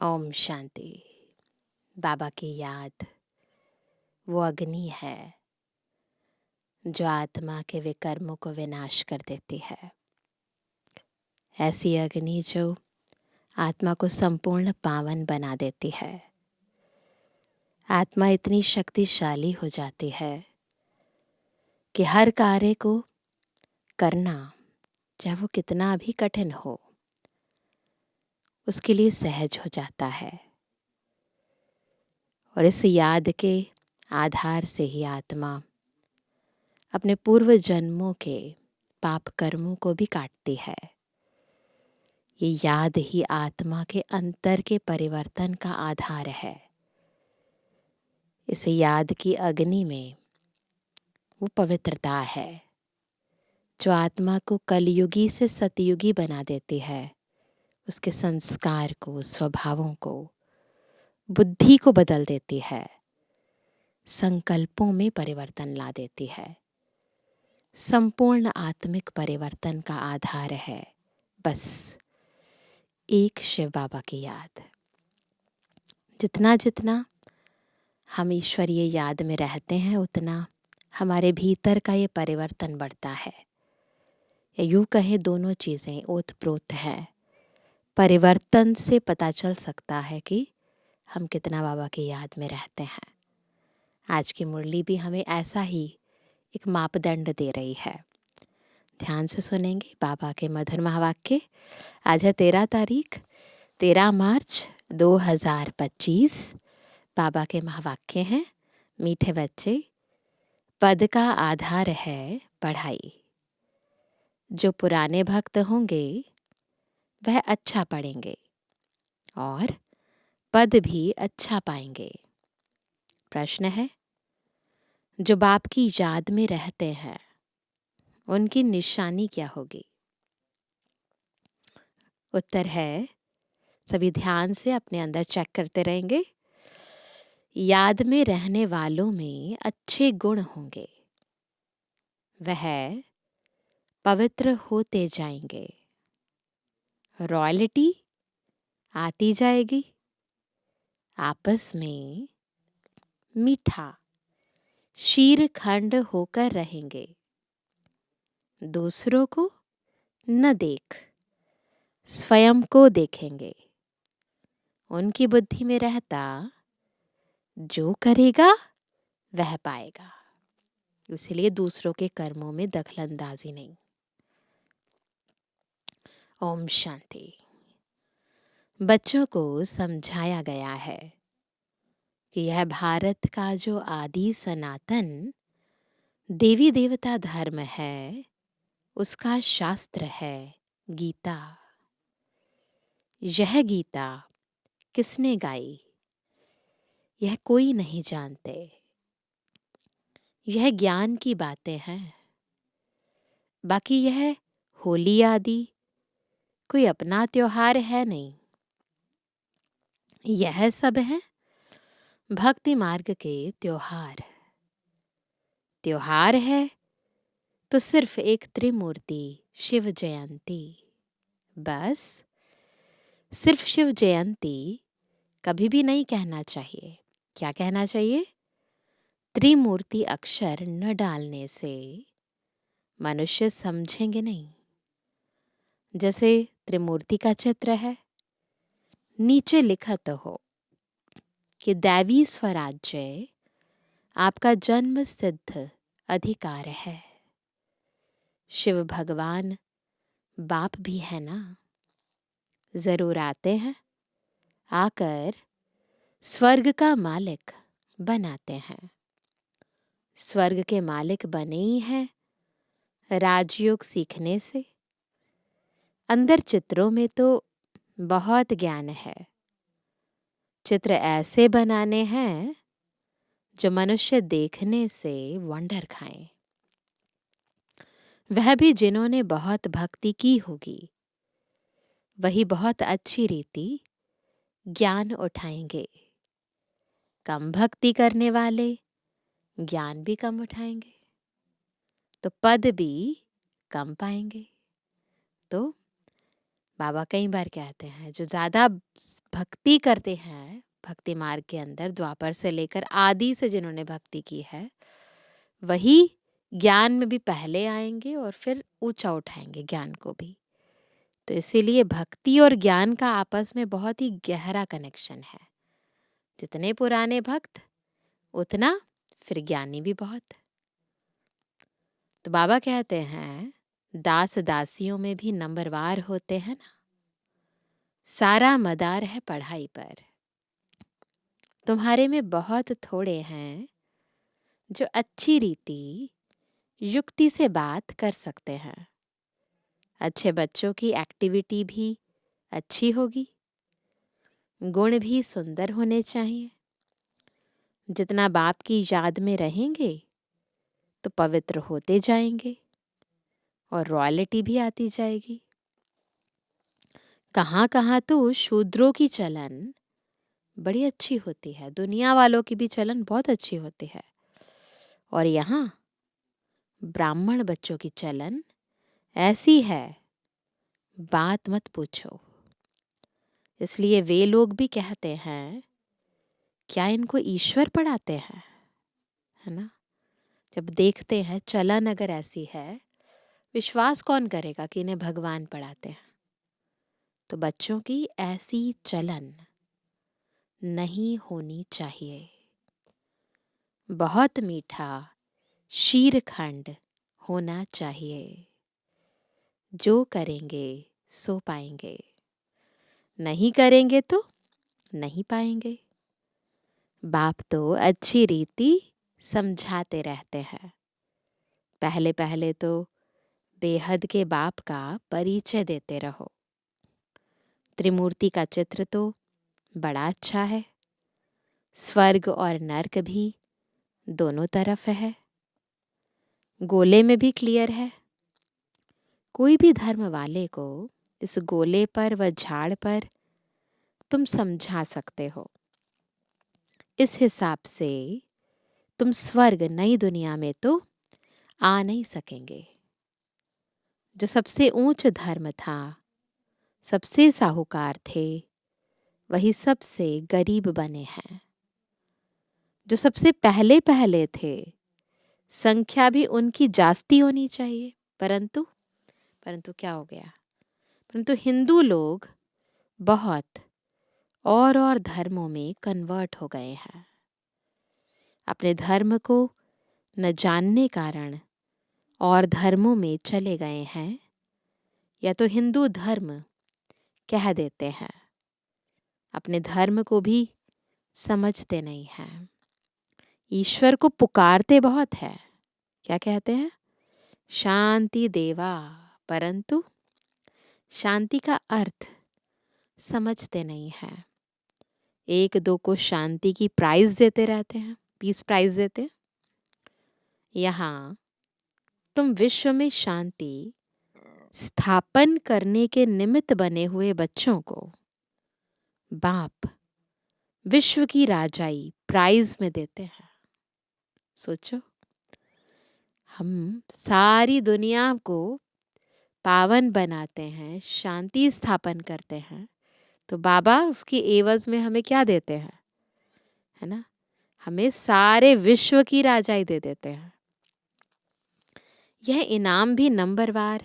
ओम शांति। बाबा की याद वो अग्नि है जो आत्मा के विकर्मों को विनाश कर देती है। ऐसी अग्नि जो आत्मा को संपूर्ण पावन बना देती है। आत्मा इतनी शक्तिशाली हो जाती है कि हर कार्य को करना, चाहे वो कितना भी कठिन हो, उसके लिए सहज हो जाता है। और इस याद के आधार से ही आत्मा अपने पूर्व जन्मों के पाप कर्मों को भी काटती है। ये याद ही आत्मा के अंतर के परिवर्तन का आधार है। इस याद की अग्नि में वो पवित्रता है जो आत्मा को कलयुगी से सतयुगी बना देती है। उसके संस्कार को, स्वभावों को, बुद्धि को बदल देती है, संकल्पों में परिवर्तन ला देती है। संपूर्ण आत्मिक परिवर्तन का आधार है बस एक शिव बाबा की याद। जितना जितना हम ईश्वरीय याद में रहते हैं, उतना हमारे भीतर का ये परिवर्तन बढ़ता है। या यूं कहें, दोनों चीज़ें ओतप्रोत हैं। परिवर्तन से पता चल सकता है कि हम कितना बाबा की याद में रहते हैं। आज की मुरली भी हमें ऐसा ही एक मापदंड दे रही है। ध्यान से सुनेंगे बाबा के मधुर महावाक्य। आज है 13 तारीख, 13 मार्च 2025। बाबा के महावाक्य हैं, मीठे बच्चे, पद का आधार है पढ़ाई। जो पुराने भक्त होंगे वह अच्छा पढ़ेंगे और पद भी अच्छा पाएंगे। प्रश्न है, जो बाप की याद में रहते हैं उनकी निशानी क्या होगी? उत्तर है, सभी ध्यान से अपने अंदर चेक करते रहेंगे। याद में रहने वालों में अच्छे गुण होंगे, वह पवित्र होते जाएंगे, रॉयल्टी आती जाएगी, आपस में मीठा शीरखंड होकर रहेंगे, दूसरों को न देख स्वयं को देखेंगे। उनकी बुद्धि में रहता, जो करेगा वह पाएगा। इसलिए दूसरों के कर्मों में दखलंदाजी नहीं। ओम शांति। बच्चों को समझाया गया है कि यह भारत का जो आदि सनातन देवी देवता धर्म है, उसका शास्त्र है गीता। यह गीता किसने गाई, यह कोई नहीं जानते। यह ज्ञान की बातें हैं। बाकी यह होली आदि कोई अपना त्योहार है नहीं। यह सब है भक्ति मार्ग के त्योहार। त्योहार है तो सिर्फ एक त्रिमूर्ति शिव जयंती। बस सिर्फ शिव जयंती कभी भी नहीं कहना चाहिए। क्या कहना चाहिए? त्रिमूर्ति अक्षर न डालने से मनुष्य समझेंगे नहीं। जैसे त्रिमूर्ति का चित्र है, नीचे लिखा तो हो कि दैवी स्वराज्य आपका जन्म सिद्ध अधिकार है। शिव भगवान बाप भी है ना, जरूर आते हैं, आकर स्वर्ग का मालिक बनाते हैं। स्वर्ग के मालिक बने ही हैं राजयोग सीखने से। अंदर चित्रों में तो बहुत ज्ञान है। चित्र ऐसे बनाने हैं जो मनुष्य देखने से वंडर खाएं। वह भी जिन्होंने बहुत भक्ति की होगी, वही बहुत अच्छी रीति ज्ञान उठाएंगे। कम भक्ति करने वाले ज्ञान भी कम उठाएंगे, तो पद भी कम पाएंगे। तो बाबा कई बार कहते हैं जो ज़्यादा भक्ति करते हैं भक्ति मार्ग के अंदर, द्वापर से लेकर आदि से जिन्होंने भक्ति की है, वही ज्ञान में भी पहले आएंगे और फिर ऊंचा उठाएंगे ज्ञान को भी। तो इसीलिए भक्ति और ज्ञान का आपस में बहुत ही गहरा कनेक्शन है। जितने पुराने भक्त उतना फिर ज्ञानी भी बहुत। तो बाबा कहते हैं दास दासियों में भी नंबरवार होते हैं ना, सारा मदार है पढ़ाई पर। तुम्हारे में बहुत थोड़े हैं जो अच्छी रीति युक्ति से बात कर सकते हैं। अच्छे बच्चों की एक्टिविटी भी अच्छी होगी, गुण भी सुंदर होने चाहिए। जितना बाप की याद में रहेंगे तो पवित्र होते जाएंगे और रॉयल्टी भी आती जाएगी। कहाँ कहाँ तो शूद्रों की चलन बड़ी अच्छी होती है, दुनिया वालों की भी चलन बहुत अच्छी होती है, और यहाँ ब्राह्मण बच्चों की चलन ऐसी है बात मत पूछो। इसलिए वे लोग भी कहते हैं क्या इनको ईश्वर पढ़ाते हैं, है ना। जब देखते हैं चलन अगर ऐसी है, विश्वास कौन करेगा कि इन्हें भगवान पढ़ाते हैं। तो बच्चों की ऐसी चलन नहीं होनी चाहिए। बहुत मीठा शीरखंड होना चाहिए। जो करेंगे सो पाएंगे, नहीं करेंगे तो नहीं पाएंगे। बाप तो अच्छी रीति समझाते रहते हैं। पहले पहले तो बेहद के बाप का परिचय देते रहो। त्रिमूर्ति का चित्र तो बड़ा अच्छा है, स्वर्ग और नर्क भी दोनों तरफ है, गोले में भी क्लियर है। कोई भी धर्म वाले को इस गोले पर व झाड़ पर तुम समझा सकते हो। इस हिसाब से तुम स्वर्ग नई दुनिया में तो आ नहीं सकेंगे। जो सबसे ऊंच धर्म था, सबसे साहूकार थे, वही सबसे गरीब बने हैं। जो सबसे पहले पहले थे, संख्या भी उनकी जास्ती होनी चाहिए, परंतु परंतु क्या हो गया, परंतु हिंदू लोग बहुत और धर्मों में कन्वर्ट हो गए हैं। अपने धर्म को न जानने कारण और धर्मों में चले गए हैं, या तो हिंदू धर्म कह देते हैं, अपने धर्म को भी समझते नहीं हैं। ईश्वर को पुकारते बहुत है, क्या कहते हैं, शांति देवा, परंतु शांति का अर्थ समझते नहीं हैं। एक दो को शांति की प्राइज देते रहते हैं, पीस प्राइज देते हैं। यहाँ तुम विश्व में शांति स्थापन करने के निमित्त बने हुए बच्चों को बाप विश्व की राजाई प्राइज में देते हैं। सोचो, हम सारी दुनिया को पावन बनाते हैं, शांति स्थापन करते हैं, तो बाबा उसकी एवज में हमें क्या देते हैं, है ना, हमें सारे विश्व की राजाई दे देते हैं। यह इनाम भी नंबरवार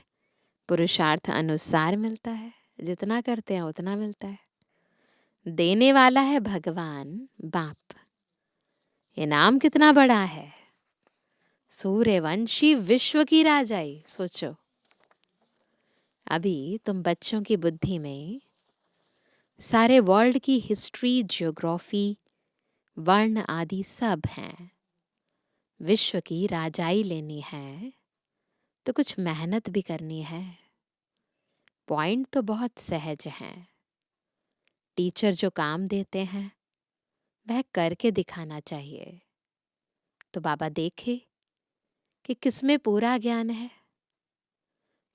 पुरुषार्थ अनुसार मिलता है, जितना करते हैं उतना मिलता है। देने वाला है भगवान बाप। इनाम कितना बड़ा है, सूर्यवंशी विश्व की राजाई। सोचो, अभी तुम बच्चों की बुद्धि में सारे वर्ल्ड की हिस्ट्री, ज्योग्राफी, वर्ण आदि सब हैं। विश्व की राजाई लेनी है तो कुछ मेहनत भी करनी है। पॉइंट तो बहुत सहज हैं। टीचर जो काम देते हैं वह करके दिखाना चाहिए, तो बाबा देखे कि किसमें पूरा ज्ञान है।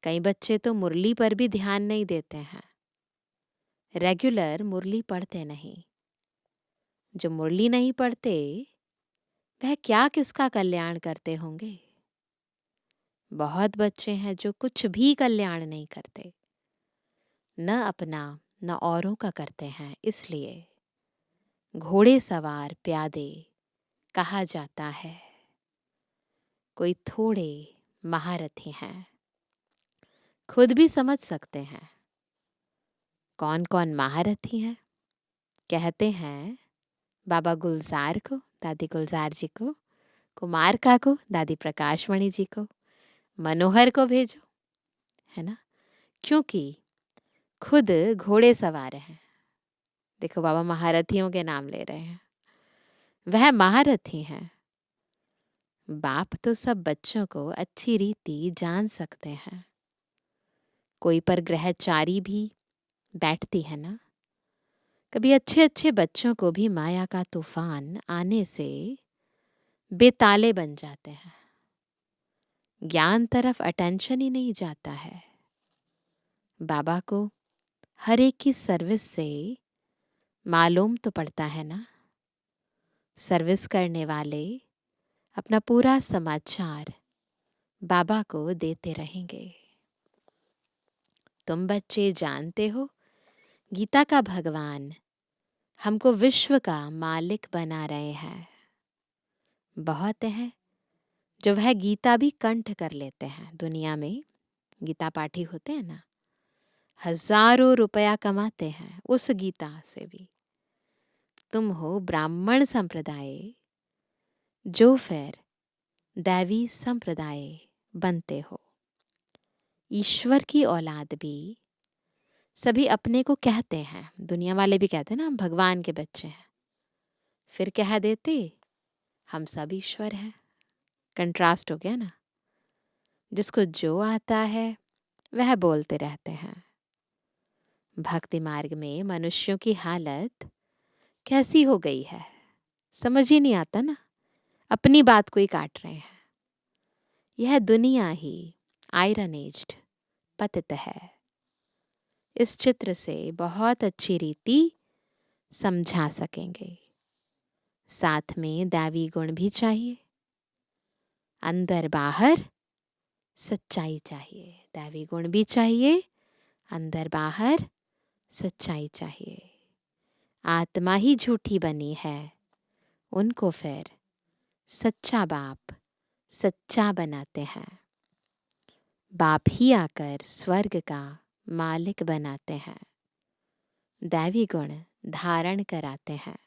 कई बच्चे तो मुरली पर भी ध्यान नहीं देते हैं, रेगुलर मुरली पढ़ते नहीं। जो मुरली नहीं पढ़ते वह क्या किसका कल्याण करते होंगे। बहुत बच्चे हैं जो कुछ भी कल्याण नहीं करते। न अपना न औरों का करते हैं, इसलिए घोड़े सवार प्यादे कहा जाता है। कोई थोड़े महारथी हैं, खुद भी समझ सकते हैं कौन कौन महारथी हैं। कहते हैं बाबा गुलजार को, दादी गुलजार जी को, कुमार का को, दादी प्रकाशमणि जी को, मनोहर को भेजो, है ना, क्योंकि खुद घोड़े सवार हैं। देखो बाबा महारथियों के नाम ले रहे हैं, वह महारथी हैं। बाप तो सब बच्चों को अच्छी रीति जान सकते हैं। कोई पर ग्रहचारी भी बैठती है ना। कभी अच्छे अच्छे बच्चों को भी माया का तूफान आने से बेताले बन जाते हैं। ज्ञान तरफ अटेंशन ही नहीं जाता है। बाबा को हर एक की सर्विस से मालूम तो पड़ता है ना। सर्विस करने वाले अपना पूरा समाचार बाबा को देते रहेंगे। तुम बच्चे जानते हो, गीता का भगवान हमको विश्व का मालिक बना रहे हैं। बहुत हैं जो वह गीता भी कंठ कर लेते हैं। दुनिया में गीता पाठी होते हैं ना, हजारों रुपया कमाते हैं उस गीता से भी। तुम हो ब्राह्मण संप्रदाय, जो फिर दैवी संप्रदाय बनते हो। ईश्वर की औलाद भी सभी अपने को कहते हैं। दुनिया वाले भी कहते हैं ना हम भगवान के बच्चे हैं, फिर कह देते हम सब ईश्वर हैं। कंट्रास्ट हो गया ना। जिसको जो आता है वह बोलते रहते हैं। भक्ति मार्ग में मनुष्यों की हालत कैसी हो गई है, समझ ही नहीं आता ना। अपनी बात को ही काट रहे हैं। यह दुनिया ही आयरन एज्ड पतित है। इस चित्र से बहुत अच्छी रीति समझा सकेंगे। साथ में दैवी गुण भी चाहिए, अंदर बाहर सच्चाई चाहिए। दैवी गुण भी चाहिए, अंदर बाहर सच्चाई चाहिए। आत्मा ही झूठी बनी है, उनको फिर सच्चा बाप सच्चा बनाते हैं। बाप ही आकर स्वर्ग का मालिक बनाते हैं। दैवी गुण धारण कराते हैं।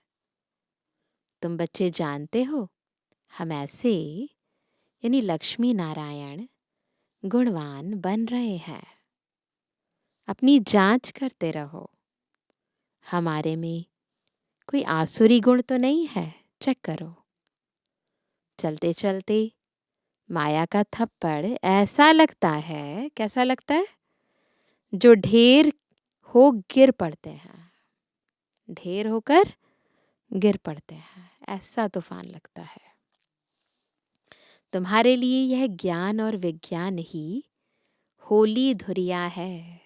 तुम बच्चे जानते हो, हम ऐसे यानी लक्ष्मी नारायण गुणवान बन रहे हैं। अपनी जांच करते रहो, हमारे में कोई आसुरी गुण तो नहीं है। चेक करो। चलते चलते माया का थप्पड़ ऐसा लगता है, कैसा लगता है, जो ढेर हो गिर पड़ते हैं। ढेर होकर गिर पड़ते हैं, ऐसा तूफान लगता है। तुम्हारे लिए यह ज्ञान और विज्ञान ही होली धुरिया है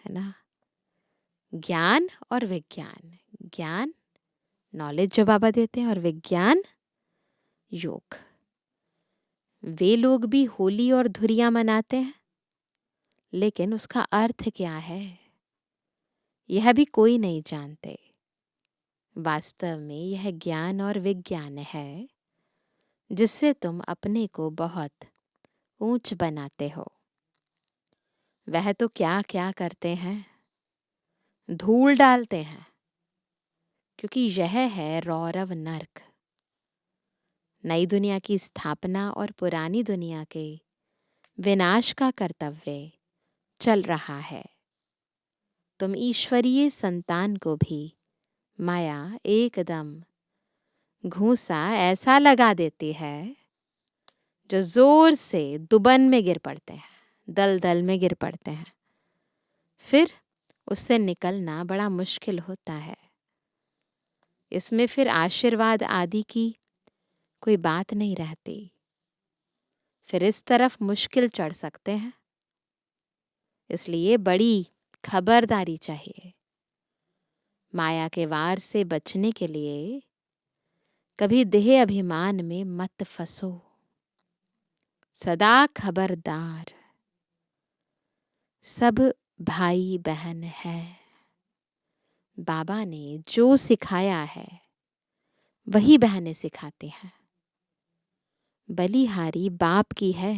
ना। ज्ञान और विज्ञान, ज्ञान नॉलेज जो बाबा देते हैं, और विज्ञान योग। वे लोग भी होली और धुरिया मनाते हैं, लेकिन उसका अर्थ क्या है यह भी कोई नहीं जानते। वास्तव में यह ज्ञान और विज्ञान है जिससे तुम अपने को बहुत ऊंच बनाते हो। वह तो क्या क्या करते हैं, धूल डालते हैं, क्योंकि यह है रौरव नर्क। नई दुनिया की स्थापना और पुरानी दुनिया के विनाश का कर्तव्य चल रहा है। तुम ईश्वरीय संतान को भी माया एकदम घूंसा ऐसा लगा देती है जो जोर से दुबन में गिर पड़ते हैं, दल दल में गिर पड़ते हैं। फिर उससे निकलना बड़ा मुश्किल होता है। इसमें फिर आशीर्वाद आदि की कोई बात नहीं रहती। फिर इस तरफ मुश्किल चढ़ सकते हैं। इसलिए बड़ी खबरदारी चाहिए। माया के वार से बचने के लिए कभी देह अभिमान में मत फंसो। सदा खबरदार। सब भाई बहन है। बाबा ने जो सिखाया है वही बहनें सिखाती हैं। बलिहारी बाप की है,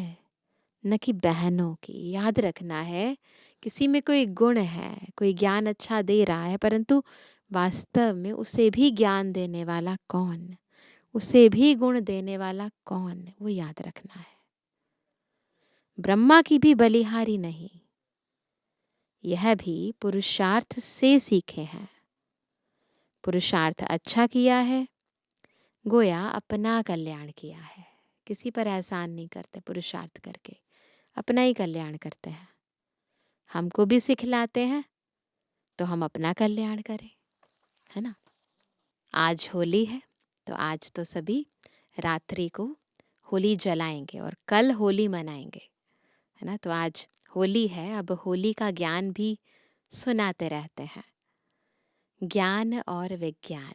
न कि बहनों की। याद रखना है, किसी में कोई गुण है, कोई ज्ञान अच्छा दे रहा है, परंतु वास्तव में उसे भी ज्ञान देने वाला कौन, उसे भी गुण देने वाला कौन, वो याद रखना है। ब्रह्मा की भी बलिहारी नहीं, यह भी पुरुषार्थ से सीखे हैं। पुरुषार्थ अच्छा किया है, गोया अपना कल्याण किया है। किसी पर एहसान नहीं करते, पुरुषार्थ करके अपना ही कल्याण करते हैं। हमको भी सिखलाते हैं तो हम अपना कल्याण करें, है ना। आज होली है, तो आज तो सभी रात्रि को होली जलाएंगे और कल होली मनाएंगे, है ना। तो आज होली है, अब होली का ज्ञान भी सुनाते रहते हैं। ज्ञान और विज्ञान,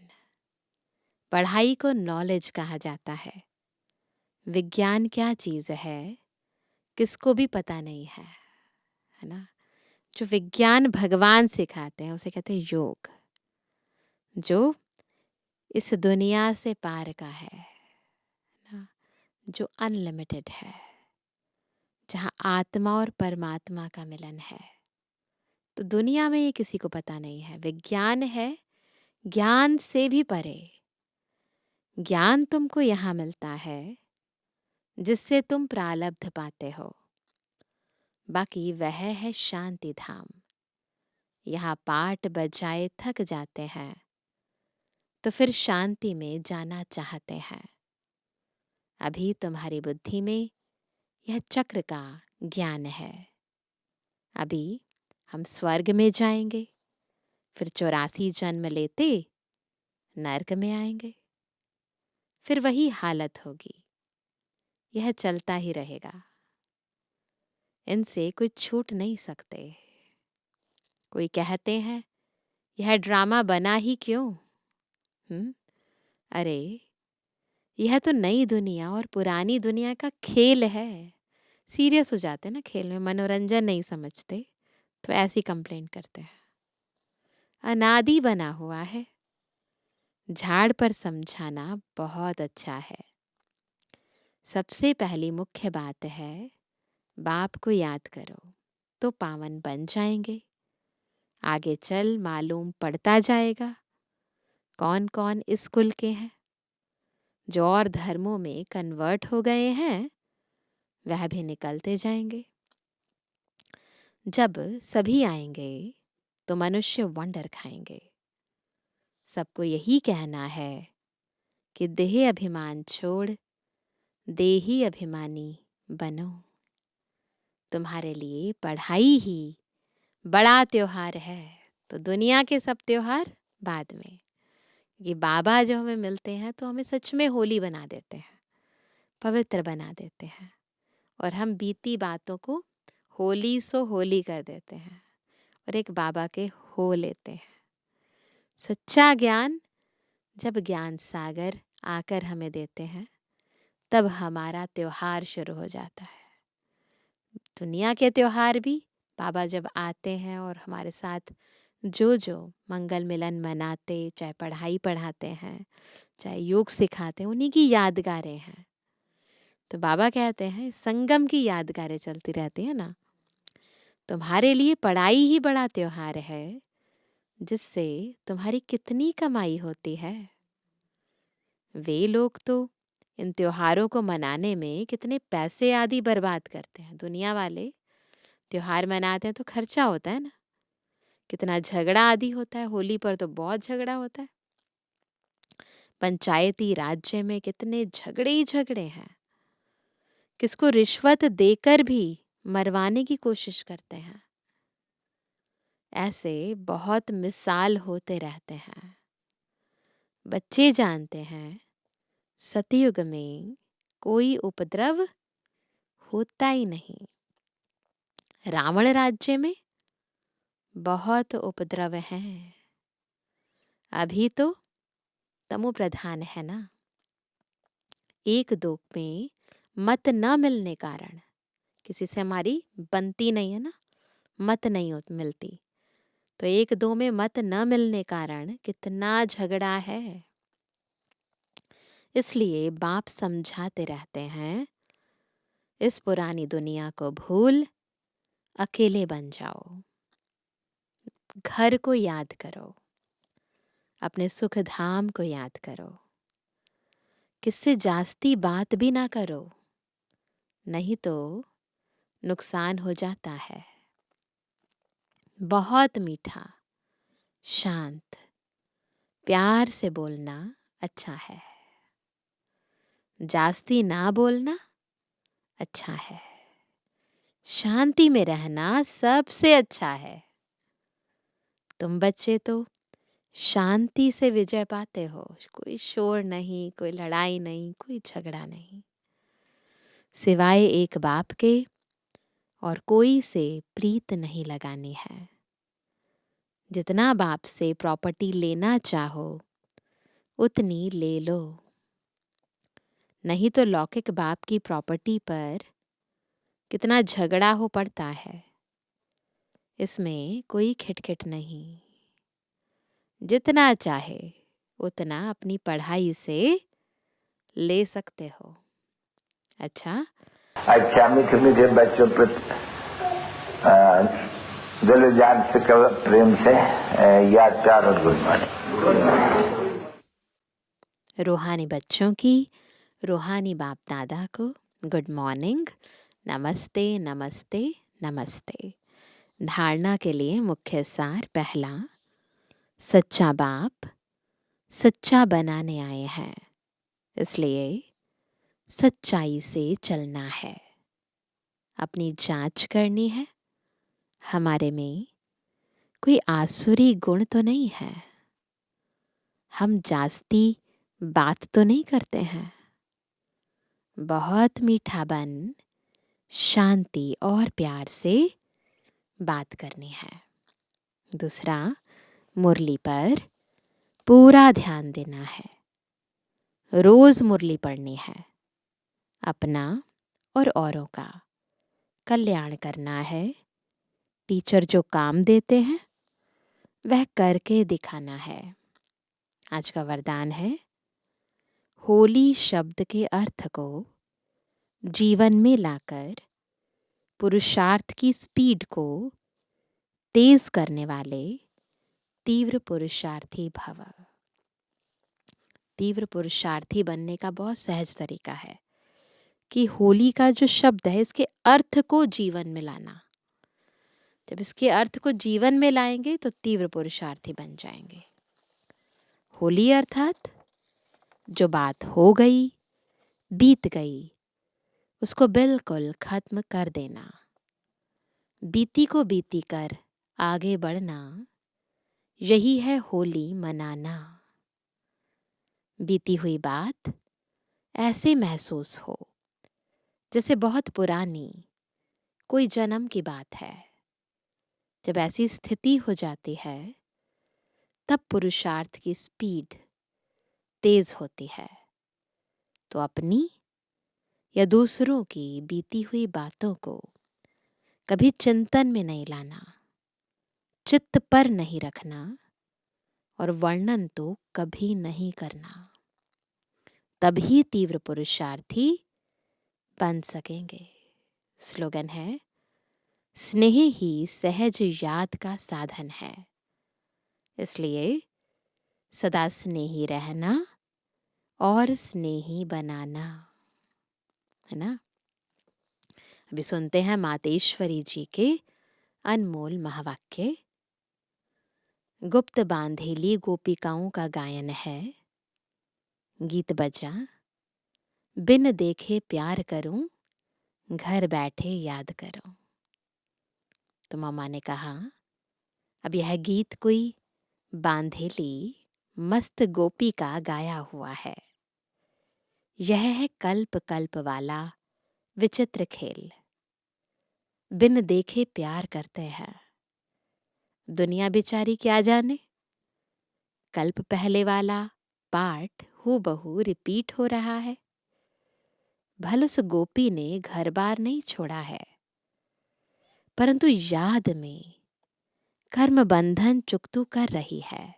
पढ़ाई को नॉलेज कहा जाता है। विज्ञान क्या चीज़ है किसको भी पता नहीं है ना। जो विज्ञान भगवान सिखाते हैं उसे कहते हैं योग, जो इस दुनिया से पार का है ना, जो अनलिमिटेड है, जहाँ आत्मा और परमात्मा का मिलन है। तो दुनिया में ये किसी को पता नहीं है। विज्ञान है ज्ञान से भी परे। ज्ञान तुमको यहाँ मिलता है जिससे तुम प्रारब्ध पाते हो, बाकी वह है शांति धाम। यहाँ पाठ बजाए थक जाते हैं तो फिर शांति में जाना चाहते हैं। अभी तुम्हारी बुद्धि में यह चक्र का ज्ञान है। अभी हम स्वर्ग में जाएंगे, फिर 84 जन्म लेते नर्क में आएंगे, फिर वही हालत होगी। यह चलता ही रहेगा, इनसे कोई छूट नहीं सकते। कोई कहते हैं यह ड्रामा बना ही क्यों। अरे यह तो नई दुनिया और पुरानी दुनिया का खेल है। सीरियस हो जाते ना खेल में, मनोरंजन नहीं समझते तो ऐसी कंप्लेंट करते हैं। अनादि बना हुआ है, झाड़ पर समझाना बहुत अच्छा है। सबसे पहली मुख्य बात है बाप को याद करो तो पावन बन जाएंगे। आगे चल मालूम पड़ता जाएगा कौन कौन इस कुल के हैं। जो और धर्मों में कन्वर्ट हो गए हैं वह भी निकलते जाएंगे। जब सभी आएंगे तो मनुष्य वंडर खाएंगे। सबको यही कहना है कि देह अभिमान छोड़ देही अभिमानी बनो। तुम्हारे लिए पढ़ाई ही बड़ा त्योहार है, तो दुनिया के सब त्योहार बाद में। ये बाबा जो हमें मिलते हैं तो हमें सच में होली बना देते हैं, पवित्र बना देते हैं, और हम बीती बातों को होली सो होली कर देते हैं और एक बाबा के हो लेते हैं। सच्चा ज्ञान जब ज्ञान सागर आकर हमें देते हैं तब हमारा त्योहार शुरू हो जाता है। दुनिया के त्योहार भी बाबा जब आते हैं और हमारे साथ जो जो मंगल मिलन मनाते, चाहे पढ़ाई पढ़ाते हैं, चाहे योग सिखाते हैं, उन्हीं की यादगारें हैं। तो बाबा कहते हैं संगम की यादगारें चलती रहती है ना। तुम्हारे लिए पढ़ाई ही बड़ा त्योहार है जिससे तुम्हारी कितनी कमाई होती है। वे लोग तो इन त्योहारों को मनाने में कितने पैसे आदि बर्बाद करते हैं। दुनिया वाले त्योहार मनाते हैं तो खर्चा होता है ना, कितना झगड़ा आदि होता है। होली पर तो बहुत झगड़ा होता है। पंचायती राज्य में कितने झगड़े ही झगड़े हैं। किसको रिश्वत देकर भी मरवाने की कोशिश करते हैं। ऐसे बहुत मिसाल होते रहते हैं। बच्चे जानते हैं सतयुग में कोई उपद्रव होता ही नहीं। रावण राज्य में बहुत उपद्रव हैं। अभी तो तमो प्रधान है ना। एक दो में मत न मिलने कारण किसी से हमारी बनती नहीं है ना, मत नहीं मिलती, तो एक दो में मत न मिलने कारण कितना झगड़ा है। इसलिए बाप समझाते रहते हैं, इस पुरानी दुनिया को भूल अकेले बन जाओ, घर को याद करो, अपने सुख धाम को याद करो, किससे जास्ती बात भी ना करो, नहीं तो नुकसान हो जाता है। बहुत मीठा, शांत, प्यार से बोलना अच्छा है, जास्ती ना बोलना अच्छा है, शांति में रहना सबसे अच्छा है। तुम बच्चे तो शांति से विजय पाते हो, कोई शोर नहीं, कोई लड़ाई नहीं, कोई झगड़ा नहीं, सिवाय एक बाप के और कोई से प्रीत नहीं लगानी है। जितना बाप से प्रॉपर्टी लेना चाहो उतनी ले लो, नहीं तो लौकिक बाप की प्रॉपर्टी पर कितना झगड़ा हो पड़ता है। इसमें कोई खिटखिट नहीं, जितना चाहे उतना अपनी पढ़ाई से ले सकते हो। अच्छा, अच्छा, मीठे मीठे बच्चों पर दिल जान से प्रेम से याद प्यार और गुड मॉर्निंग। रूहानी बच्चों की रूहानी बाप दादा को गुड मॉर्निंग, नमस्ते नमस्ते नमस्ते। धारणा के लिए मुख्य सार पहला, सच्चा बाप सच्चा बनाने आए हैं, इसलिए सच्चाई से चलना है। अपनी जांच करनी है, हमारे में कोई आसुरी गुण तो नहीं है, हम जास्ती बात तो नहीं करते हैं। बहुत मीठा बन शांति और प्यार से बात करनी है। दूसरा, मुरली पर पूरा ध्यान देना है, रोज मुरली पढ़नी है, अपना और औरों का कल्याण करना है। टीचर जो काम देते हैं वह करके दिखाना है। आज का वरदान है, होली शब्द के अर्थ को जीवन में लाकर पुरुषार्थ की स्पीड को तेज करने वाले तीव्र पुरुषार्थी भव। तीव्र पुरुषार्थी बनने का बहुत सहज तरीका है कि होली का जो शब्द है इसके अर्थ को जीवन में लाना। जब इसके अर्थ को जीवन में लाएंगे तो तीव्र पुरुषार्थी बन जाएंगे। होली अर्थात जो बात हो गई, बीत गई, उसको बिल्कुल खत्म कर देना। बीती को बीती कर आगे बढ़ना, यही है होली मनाना। बीती हुई बात ऐसे महसूस हो जैसे बहुत पुरानी कोई जन्म की बात है। जब ऐसी स्थिति हो जाती है तब पुरुषार्थ की स्पीड तेज होती है। तो अपनी या दूसरों की बीती हुई बातों को कभी चिंतन में नहीं लाना, चित्त पर नहीं रखना और वर्णन तो कभी नहीं करना। तभी तीव्र पुरुषार्थी बन सकेंगे। स्लोगन है, स्नेह ही सहज याद का साधन है, इसलिए सदा स्नेही रहना और स्नेही बनाना, है ना। अभी सुनते हैं मातेश्वरी जी के अनमोल महावाक्य। गुप्त बांधेली गोपिकाओं का गायन है। गीत बजा, बिन देखे प्यार करूं, घर बैठे याद करूं। तो मामा ने कहा, अब यह गीत कोई बांधेली मस्त गोपी का गाया हुआ है। यह है कल्प कल्प वाला विचित्र खेल। बिन देखे प्यार करते हैं, दुनिया बेचारी क्या जाने। कल्प पहले वाला पार्ट हूबहू रिपीट हो रहा है। भल उस गोपी ने घर बार नहीं छोड़ा है, परंतु याद में कर्म बंधन चुकतू कर रही है,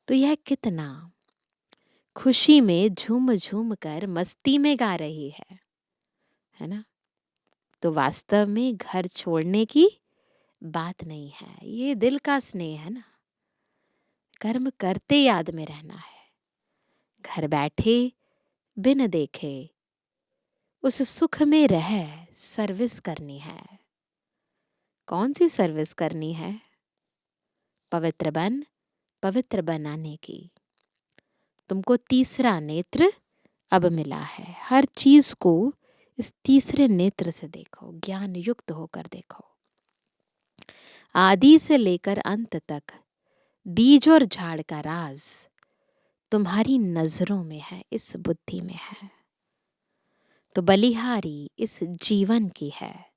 तो यह कितना खुशी में झूम झूम कर मस्ती में गा रही है ना। तो वास्तव में घर छोड़ने की बात नहीं है, ये दिल का स्नेह है ना। कर्म करते याद में रहना है, घर बैठे बिन देखे उस सुख में रह सर्विस करनी है। कौन सी सर्विस करनी है? पवित्र बनाने की। तुमको तीसरा नेत्र अब मिला है, हर चीज को इस तीसरे नेत्र से देखो, ज्ञान युक्त होकर देखो। आदि से लेकर अंत तक बीज और झाड़ का राज तुम्हारी नजरों में है, इस बुद्धि में है। तो बलिहारी इस जीवन की है,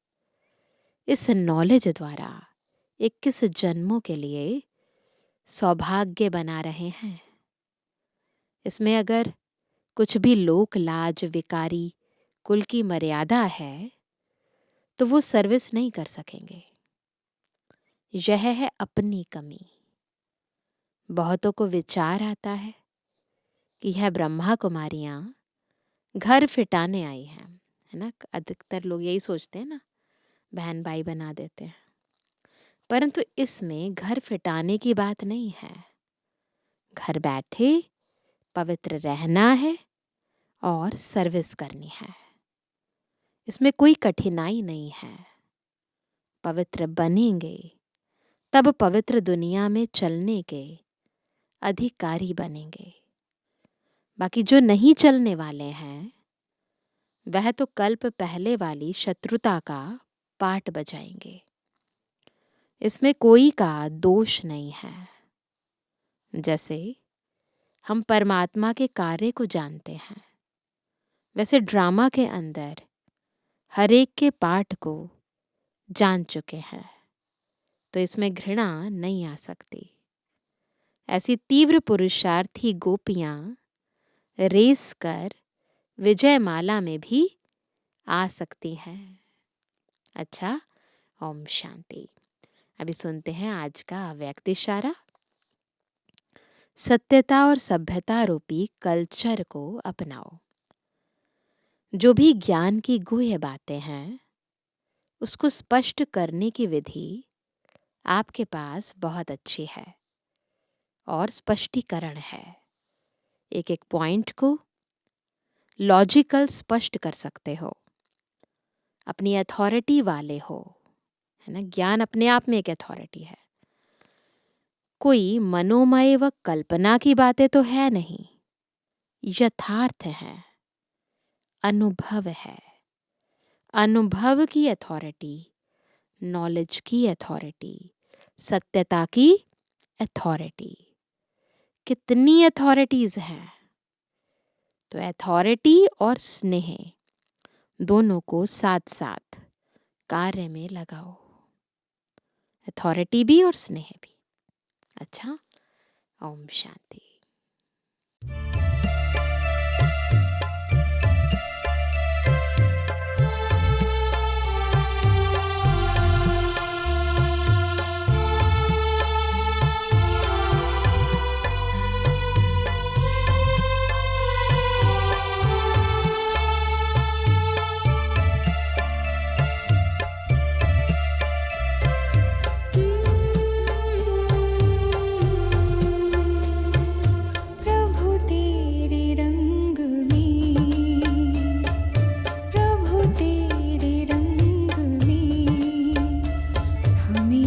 इस नॉलेज द्वारा 21 जन्मों के लिए सौभाग्य बना रहे हैं। इसमें अगर कुछ भी लोक लाज विकारी कुल की मर्यादा है तो वो सर्विस नहीं कर सकेंगे। यह है अपनी कमी। बहुतों को विचार आता है कि यह ब्रह्मा कुमारियां घर फिटाने आई हैं, है ना। अधिकतर लोग यही सोचते हैं ना, बहन भाई बना देते हैं। परंतु इसमें घर फिटाने की बात नहीं है। घर बैठे पवित्र रहना है और सर्विस करनी है। इसमें कोई कठिनाई नहीं है। पवित्र बनेंगे तब पवित्र दुनिया में चलने के अधिकारी बनेंगे। बाकी जो नहीं चलने वाले हैं वह तो कल्प पहले वाली शत्रुता का पाठ बजाएंगे। इसमें कोई का दोष नहीं है। जैसे हम परमात्मा के कार्य को जानते हैं, वैसे ड्रामा के अंदर हर एक के पाठ को जान चुके हैं, तो इसमें घृणा नहीं आ सकती। ऐसी तीव्र पुरुषार्थी गोपियां रेस कर विजय माला में भी आ सकती हैं। अच्छा, ओम शांति। अभी सुनते हैं आज का अव्यक्त इशारा। सत्यता और सभ्यता रूपी कल्चर को अपनाओ। जो भी ज्ञान की गुह्य बातें हैं उसको स्पष्ट करने की विधि आपके पास बहुत अच्छी है और स्पष्टीकरण है। एक एक पॉइंट को लॉजिकल स्पष्ट कर सकते हो, अपनी अथॉरिटी वाले हो, है ना। ज्ञान अपने आप में एक अथॉरिटी है। कोई मनोमय व कल्पना की बातें तो है नहीं, यथार्थ है, अनुभव है। अनुभव की अथॉरिटी, नॉलेज की अथॉरिटी, सत्यता की अथॉरिटी। कितनी अथॉरिटीज हैं? तो अथॉरिटी और स्नेह दोनों को साथ साथ कार्य में लगाओ। अथॉरिटी भी और स्नेह भी। अच्छा, ओम शांति। हमें